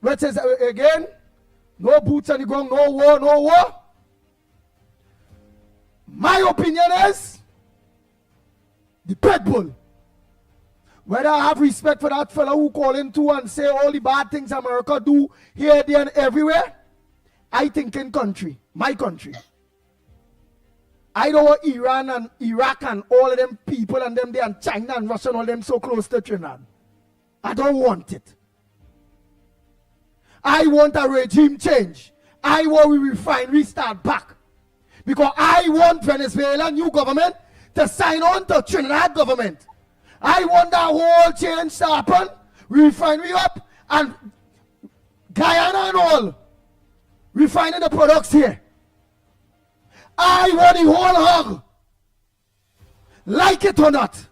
which is, again, no boots on the ground, no war, no war. My opinion is the pit bull. Whether I have respect for that fellow who call in to and say all the bad things America do here, there, and everywhere, I think in country, my country. I don't want Iran and Iraq and all of them people and them there and China and Russia and all them so close to Trinidad. I don't want it. I want a regime change. I want we refinery start back. Because I want Venezuela new government to sign on to Trinidad government. I want that whole change to happen. Refinery up and Guyana and all. Refining the products here. I want the whole hog. Like it or not.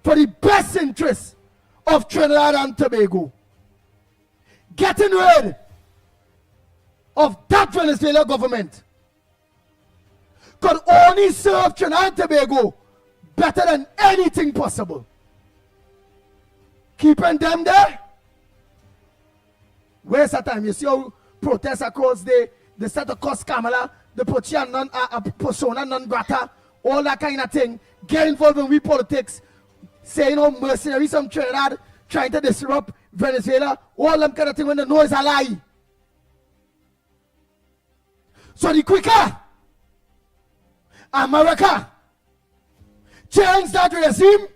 For the best interest of Trinidad and Tobago. Getting rid of that Venezuela government could only serve Trinidad and Tobago better than anything possible. Keeping them there, waste of time. You see how protests across the set to cost Kamala, the persona non grata, all that kind of thing. Get involved in we politics, saying how mercenaries from Trinidad trying to disrupt Venezuela, all them kind of thing when they know is a lie. So the quicker America change that regime,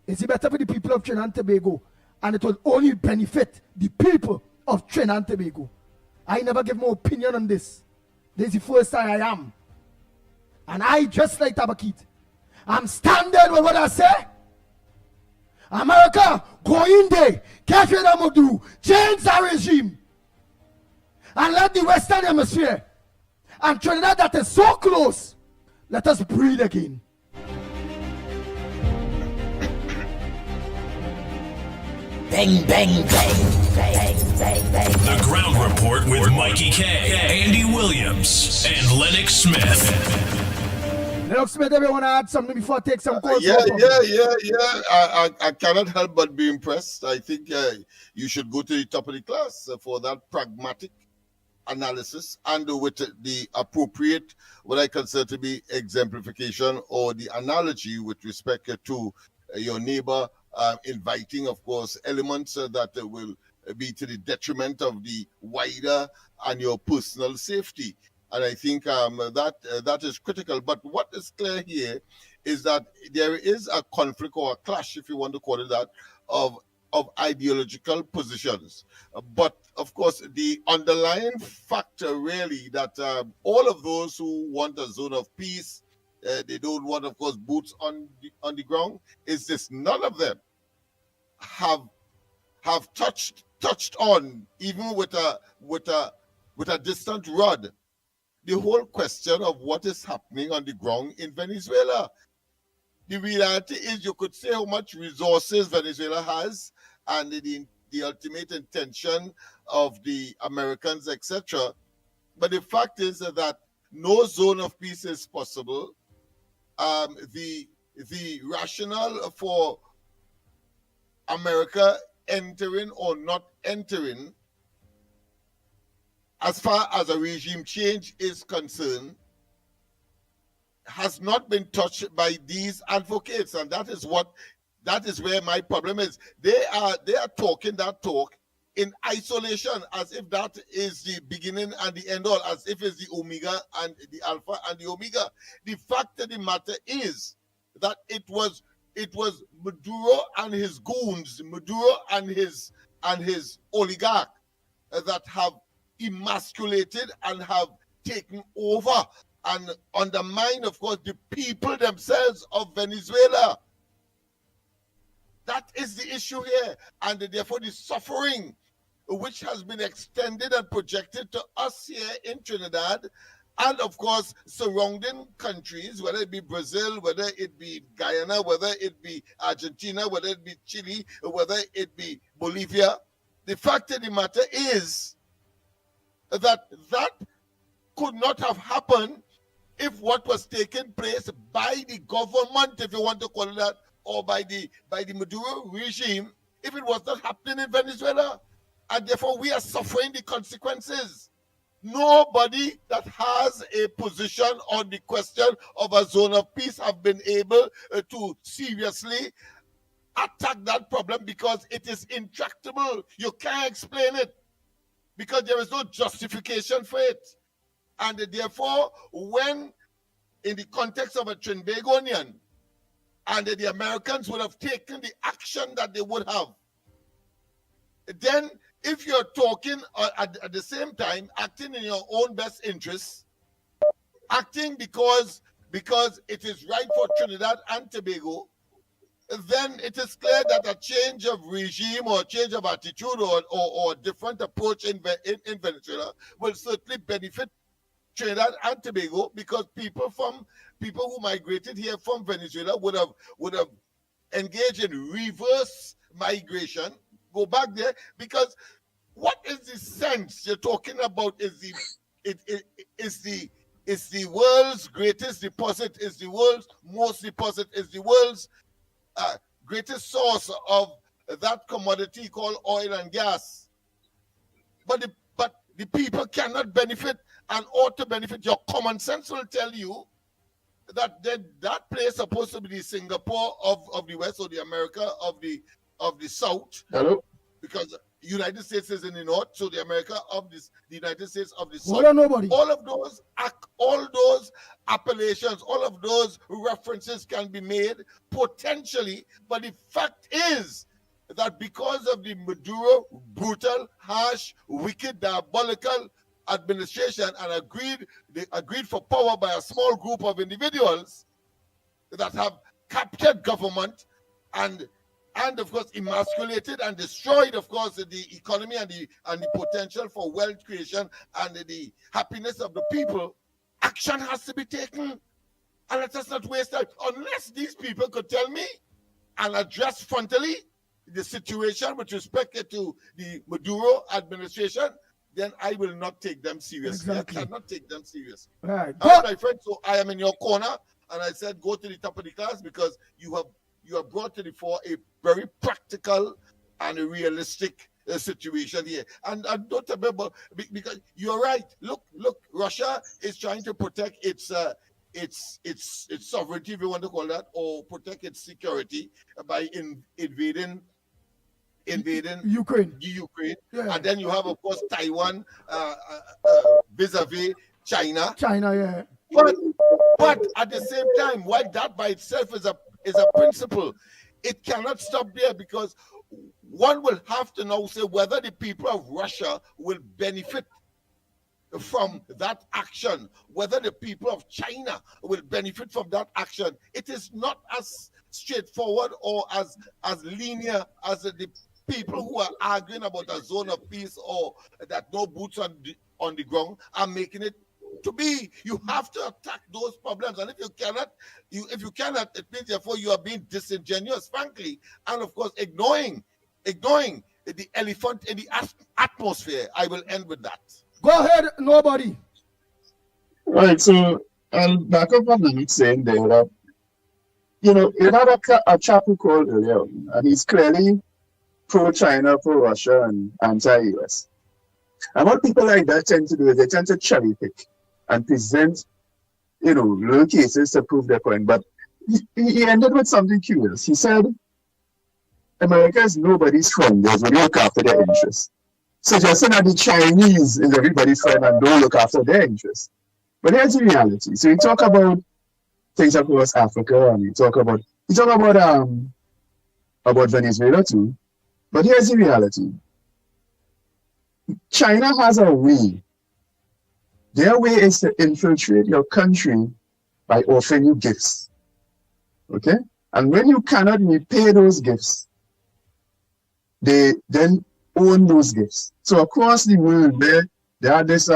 it's better for the people of Trinidad and Tobago, and it will only benefit the people of Trinidad and Tobago. I never give my opinion on this. This is the first time I am. And I, just like Tabakit, I'm standing with what I say. America, go in there, get rid of Maduro, change that regime, and let the Western Hemisphere and Trinidad that is so close, let us breathe again. Bang, bang, bang, bang, bang, bang. The Ground Report with Mikey K, Andy Williams, and Lennox Smith. Lennox Smith, everyone add something before I take some calls? Yeah. I cannot help but be impressed. I think you should go to the top of the class for that pragmatic analysis and with the appropriate, what I consider to be exemplification or the analogy with respect to your neighbor, inviting, of course, elements that will be to the detriment of the wider and your personal safety. And I think that is critical. But what is clear here is that there is a conflict or a clash, if you want to call it that, of ideological positions. But of course, the underlying factor really that all of those who want a zone of peace, they don't want, of course, boots on the ground, is this: none of them have touched on, even with a distant rod, the whole question of what is happening on the ground in Venezuela. The reality is, you could say how much resources Venezuela has and the ultimate intention of the Americans, etc. But the fact is that no zone of peace is possible. The rationale for America entering or not entering, as far as a regime change is concerned, has not been touched by these advocates, and that is where my problem is. They are talking that talk in isolation, as if that is the beginning and the end all, as if it's the omega and the alpha and the omega. The fact of the matter is that it was Maduro and his goons, Maduro and his oligarch that have emasculated and have taken over and undermine, of course, the people themselves of Venezuela. That is the issue here, and therefore the suffering which has been extended and projected to us here in Trinidad, and of course surrounding countries, whether it be Brazil, whether it be Guyana, whether it be Argentina, whether it be Chile, whether it be Bolivia. The fact of the matter is that could not have happened if what was taking place by the government, if you want to call it that, or by the Maduro regime, if it was not happening in Venezuela. And therefore, we are suffering the consequences. Nobody that has a position on the question of a zone of peace have been able to seriously attack that problem because it is intractable. You can't explain it because there is no justification for it. And therefore, when in the context of a Trinbagonian, and the Americans would have taken the action that they would have, then if you're talking at the same time, acting in your own best interests, acting because it is right for Trinidad and Tobago, then it is clear that a change of regime or a change of attitude or a different approach in Venezuela will certainly benefit Trinidad and Tobago, because people who migrated here from Venezuela would have engaged in reverse migration, go back there, because what is the sense you're talking about is the world's greatest deposit, is the world's most deposit, is the world's greatest source of that commodity called oil and gas. But the people cannot benefit and ought to benefit. Your common sense will tell you that that place is supposed to be the Singapore of the West, or the America of the South. Hello? Because the United States is in the North, so the America of the United States of the South. Hold on, nobody. All of those appellations, all of those references can be made potentially, but the fact is that because of the Maduro brutal, harsh, wicked, diabolical administration, and they agreed for power by a small group of individuals that have captured government and of course emasculated and destroyed, of course, the economy and the potential for wealth creation and the happiness of the people. Action has to be taken, and let us not waste time. Unless these people could tell me and address frontally the situation with respect to the Maduro administration, then I will not take them seriously. Exactly. I cannot take them seriously. Right. All right, my friend, so I am in your corner, and I said go to the top of the class because you have brought to the fore a very practical and a realistic situation here. And don't remember, because you're right. Look, Russia is trying to protect its sovereignty, if you want to call that, or protect its security by invading Ukraine. Yeah. And then you have, of course, Taiwan vis-a-vis China. Yeah. But at the same time, while that by itself is a principle, it cannot stop there, because one will have to now say whether the people of Russia will benefit from that action, whether the people of China will benefit from that action. It is not as straightforward or as linear as the people who are arguing about a zone of peace or that no boots on the ground are making it to be. You have to attack those problems, and if you cannot, it means therefore you are being disingenuous, frankly, and of course ignoring the elephant in the atmosphere. I will end with that. Go ahead, nobody. Right, so I'll back up on the saying there that, you had a chap who called earlier, and he's clearly pro-China, pro-Russia, and anti-US. And what people like that tend to do is they tend to cherry pick and present, little cases to prove their point. But he ended with something curious. He said, America is nobody's friend. They only look after their interests. Suggesting that the Chinese is everybody's friend and don't look after their interests. But here's the reality. So you talk about things across Africa, and you talk about Venezuela too. But here's the reality. China has a way. Their way is to infiltrate your country by offering you gifts. Okay? And when you cannot repay those gifts, they then own those gifts. So across the world, there are this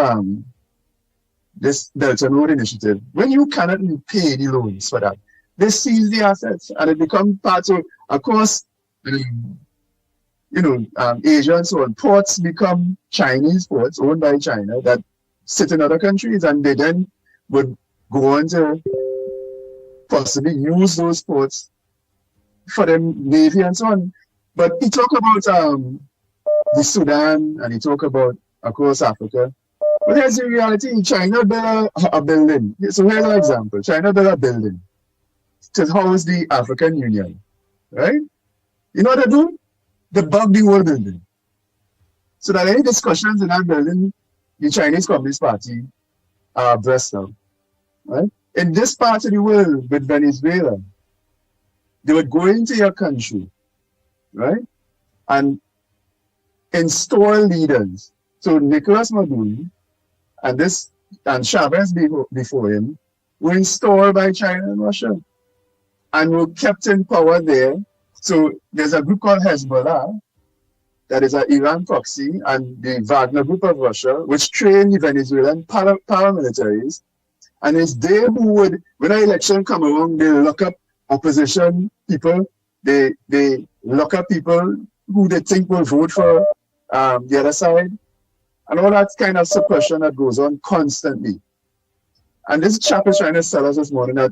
Belt and Road Initiative. When you cannot repay the loans for that, they seize the assets, and it becomes part of across Asia and so on. Ports become Chinese ports owned by China that sit in other countries, and they then would go on to possibly use those ports for their navy and so on. But he talk about the Sudan and he talk about across Africa. But here's the reality: China built a building. So here's an example: China built a building to house the African Union, right? You know what they do? They bug the whole building. So that any discussions in that building, the Chinese Communist Party are breast out, right? In this part of the world with Venezuela, they would go into your country, right, and install leaders. So Nicolas Maduro and Chavez before him were installed by China and Russia and were kept in power there. So there's a group called Hezbollah that is an Iran proxy, and the Wagner group of Russia, which train the Venezuelan paramilitaries. And it's they who would, when an election come along, they lock up opposition people, they lock up people who they think will vote for the other side, and all that kind of suppression that goes on constantly. And this chap is trying to sell us this morning that,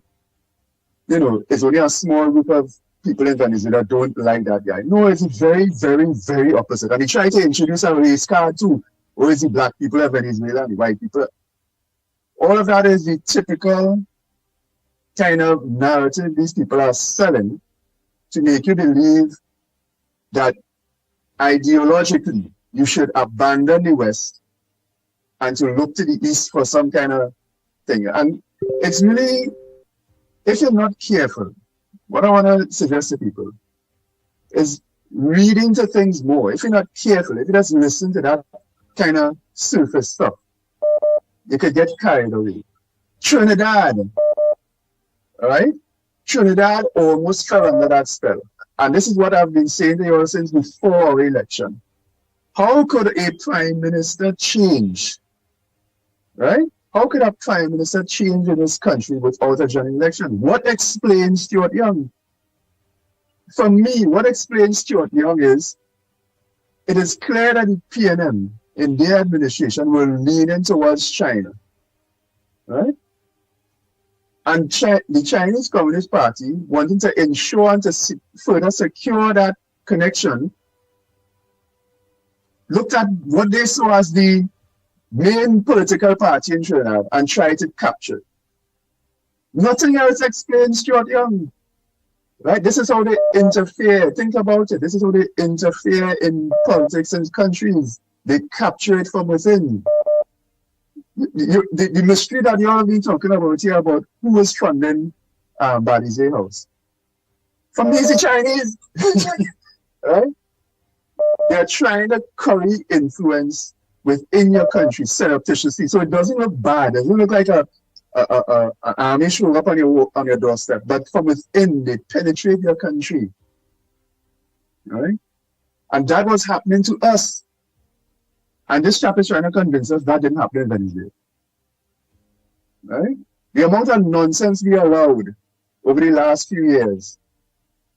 you know, it's only a small group of people in Venezuela don't like that guy. No, it's very, very, very opposite. And he tried to introduce a race card too. Or is it black people of Venezuela and white people? All of that is the typical kind of narrative these people are selling to make you believe that ideologically you should abandon the West and to look to the East for some kind of thing. And it's really, if you're not careful, what I want to suggest to people is read into things more. If you're not careful, if you just listen to that kind of surface stuff, you could get carried away. Trinidad, all right? Trinidad almost fell under that spell. And this is what I've been saying to you since before our election. How could a prime minister change, right? How could a prime minister change in this country without a general election? What explains Stuart Young? For me, what explains Stuart Young is, it is clear that the PNM in their administration will lean in towards China, right? And the Chinese Communist Party, wanting to ensure and to further secure that connection, looked at what they saw as the main political party in Trinidad and tried to capture it. Nothing else explains Stuart Young, right? This is how they interfere. Think about it. This is how they interfere in politics and countries. They capture it from within. The mystery that you all been talking about here about who is funding Balize House. For me, it's the Chinese, right? They're trying to curry influence within your country surreptitiously, so it doesn't look bad. It doesn't look like an army showing up on your doorstep. But from within, they penetrate your country, right? And that was happening to us. And this chap is trying to convince us that didn't happen in Venezuela, right? The amount of nonsense we allowed over the last few years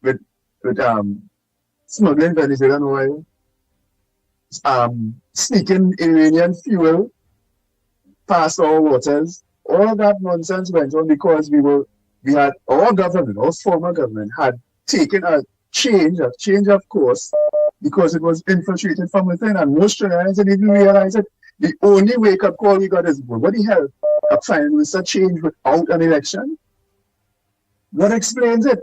with smuggling Venezuelan oil, sneaking Iranian fuel past our waters, all of that nonsense went on because we had our government, our former government, had taken a change of course, because it was infiltrated from within, and most Trinidadians didn't even realize it. The only wake-up call we got is, well, what the hell? A prime minister change without an election? What explains it?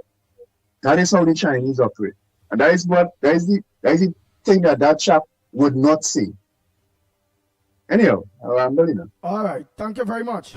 That is how the Chinese operate. And that is the thing that chap would not see. Anyhow, I'm Belina. All right. Thank you very much.